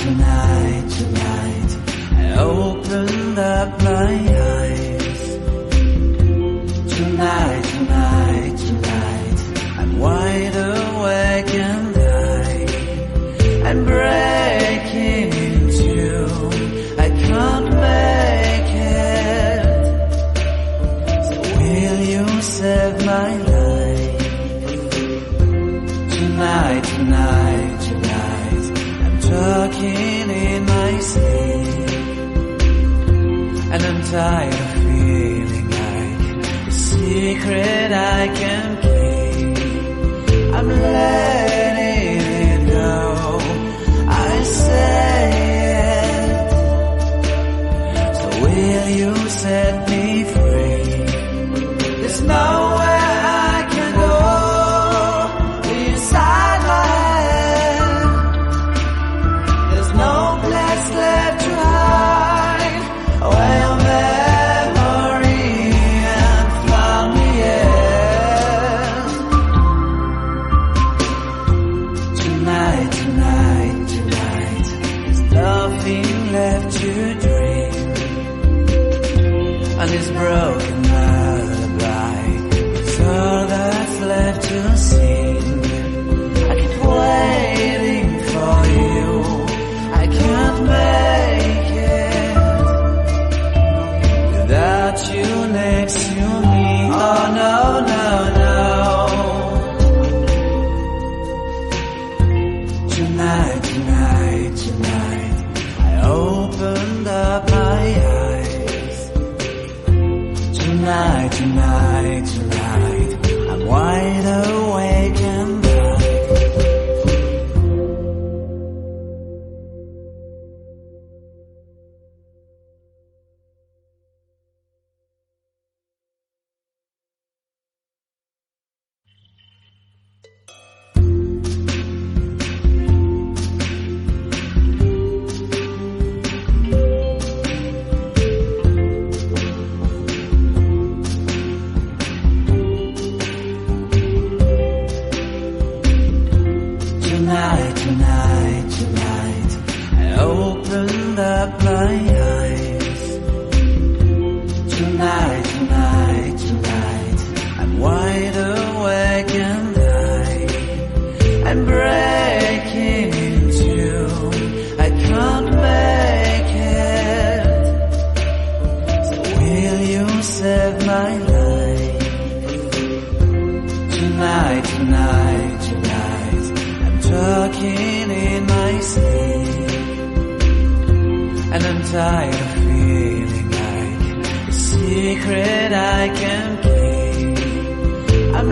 tonight, tonight, I opened up my eyes. Tonight, tonight, tonight, I'm wide awake and I'm breaking into. I can't make it. So will you save my life? Tonight, tonight, tonight, I'm talking in my sleep, and I'm tired of feeling like a secret I can keep. I'm letting it go, I say it. So will you set me free? There's nowhere I can go inside my head. There's no place left to hide where your memory and found me is. Tonight, tonight, tonight, there's nothing left to dream. And this broken lullaby is all that's left to sing. I keep waiting for you, I can't make it without you next to me. Oh no, no, no. Tonight, tonight, tonight, I opened up my eyes. Tonight, tonight, tonight, I'm wide awake and tonight, tonight, tonight, I opened up my eyes. Tonight, tonight, tonight, I'm wide awake and I'm breaking into. I can't make it. So will you save my life? Tonight, tonight, tonight, talking in my sleep, and I'm tired of feeling like a secret I can keep. I'm